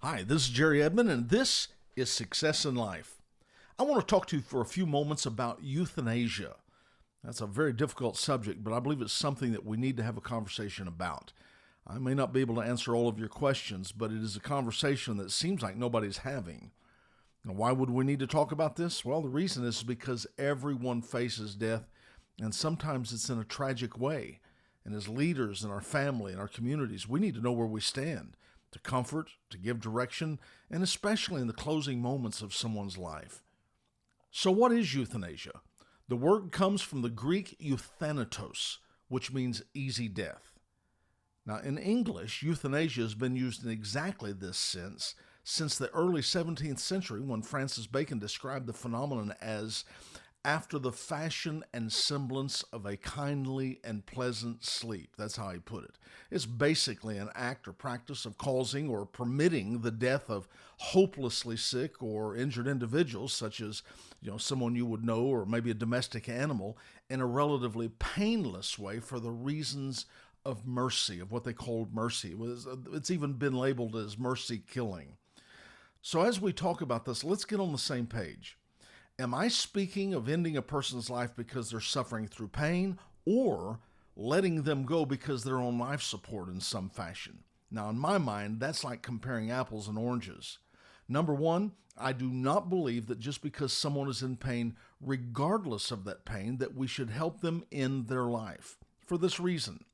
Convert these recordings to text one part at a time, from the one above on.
Hi, this is Jerry Edmon, and this is Success in Life. I want to talk to you for a few moments about euthanasia. That's a very difficult subject, but I believe it's something that we need to have a conversation about. I may not be able to answer all of your questions, but it is a conversation that seems like nobody's having. Now, why would we need to talk about this? Well, the reason is because everyone faces death, and sometimes it's in a tragic way. And as leaders in our family and our communities, we need to know where we stand, to comfort, to give direction, and especially in the closing moments of someone's life. So what is euthanasia? The word comes from the Greek euthanatos, which means easy death. Now, in English, euthanasia has been used in exactly this sense since the early 17th century when Francis Bacon described the phenomenon as after the fashion and semblance of a kindly and pleasant sleep. That's how he put it. It's basically an act or practice of causing or permitting the death of hopelessly sick or injured individuals, such as someone you would know or maybe a domestic animal, in a relatively painless way for the reasons of mercy, of what they called mercy. It's even been labeled as mercy killing. So as we talk about this, let's get on the same page. Am I speaking of ending a person's life because they're suffering through pain, or letting them go because they're on life support in some fashion? Now, in my mind, that's like comparing apples and oranges. Number one, I do not believe that just because someone is in pain, regardless of that pain, that we should help them end their life. For this reason,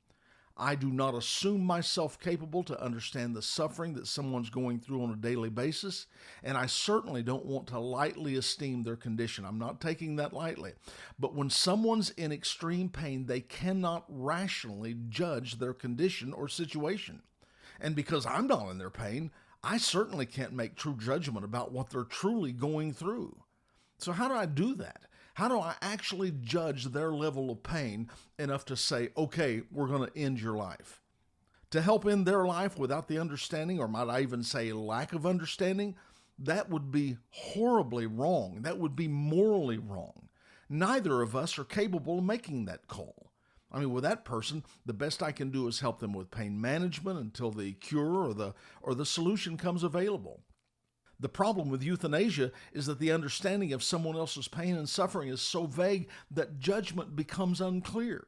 I do not assume myself capable to understand the suffering that someone's going through on a daily basis, and I certainly don't want to lightly esteem their condition. I'm not taking that lightly. But when someone's in extreme pain, they cannot rationally judge their condition or situation. And because I'm not in their pain, I certainly can't make true judgment about what they're truly going through. So how do I do that? How do I actually judge their level of pain enough to say, okay, we're going to end your life? To help end their life without the understanding, or might I even say lack of understanding, that would be horribly wrong. That would be morally wrong. Neither of us are capable of making that call. With that person, the best I can do is help them with pain management until the cure or the solution comes available. The problem with euthanasia is that the understanding of someone else's pain and suffering is so vague that judgment becomes unclear.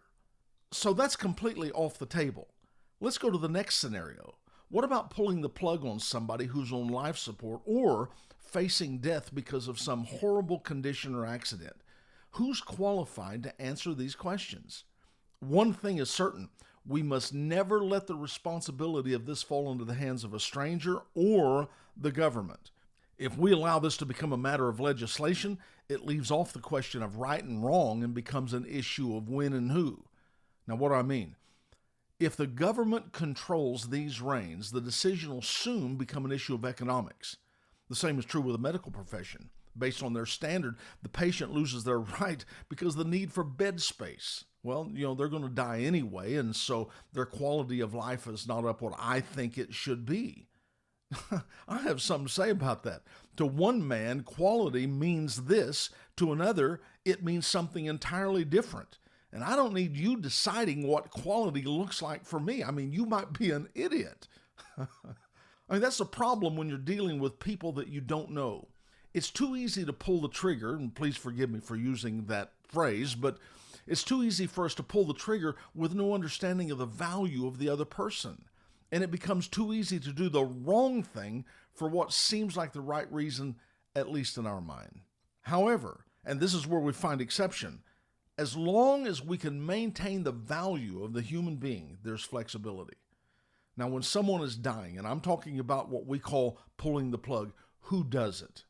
So that's completely off the table. Let's go to the next scenario. What about pulling the plug on somebody who's on life support or facing death because of some horrible condition or accident? Who's qualified to answer these questions? One thing is certain, we must never let the responsibility of this fall into the hands of a stranger or the government. If we allow this to become a matter of legislation, it leaves off the question of right and wrong and becomes an issue of when and who. Now, what do I mean? If the government controls these reins, the decision will soon become an issue of economics. The same is true with the medical profession. Based on their standard, the patient loses their right because of the need for bed space. Well, they're going to die anyway, and so their quality of life is not up what I think it should be. I have something to say about that. To one man, quality means this. To another, it means something entirely different. And I don't need you deciding what quality looks like for me. You might be an idiot. That's the problem when you're dealing with people that you don't know. It's too easy to pull the trigger, and please forgive me for using that phrase, but it's too easy for us to pull the trigger with no understanding of the value of the other person. And it becomes too easy to do the wrong thing for what seems like the right reason, at least in our mind. However, and this is where we find exception, as long as we can maintain the value of the human being, there's flexibility. Now, when someone is dying, and I'm talking about what we call pulling the plug, who does it?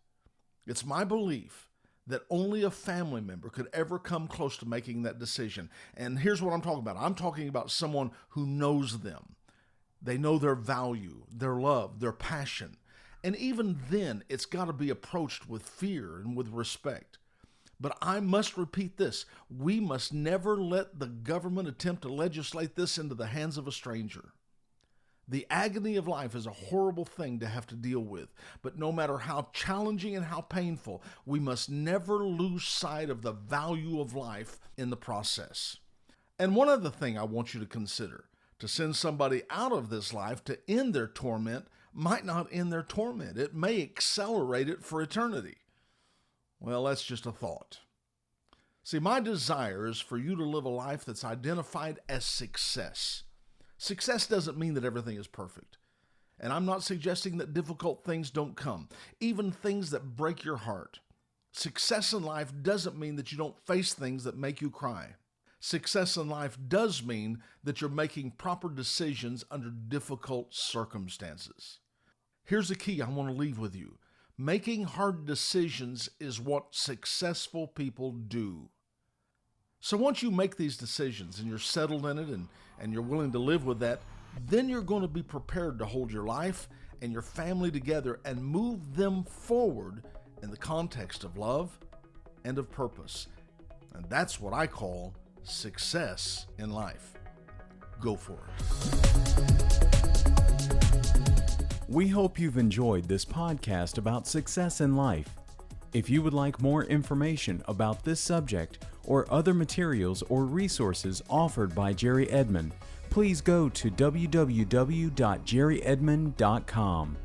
It's my belief that only a family member could ever come close to making that decision. And here's what I'm talking about. I'm talking about someone who knows them. They know their value, their love, their passion. And even then, it's got to be approached with fear and with respect. But I must repeat this. We must never let the government attempt to legislate this into the hands of a stranger. The agony of life is a horrible thing to have to deal with, but no matter how challenging and how painful, we must never lose sight of the value of life in the process. And one other thing I want you to consider, to send somebody out of this life to end their torment might not end their torment. It may accelerate it for eternity. Well, that's just a thought. See, my desire is for you to live a life that's identified as success. Success doesn't mean that everything is perfect. And I'm not suggesting that difficult things don't come, even things that break your heart. Success in life doesn't mean that you don't face things that make you cry. Success in life does mean that you're making proper decisions under difficult circumstances. Here's the key I want to leave with you. Making hard decisions is what successful people do. So once you make these decisions and you're settled in it and you're willing to live with that, then you're going to be prepared to hold your life and your family together and move them forward in the context of love and of purpose. And that's what I call success in life. Go for it. We hope you've enjoyed this podcast about success in life. If you would like more information about this subject or other materials or resources offered by Jerry Edmon, please go to www.jerryedmon.com.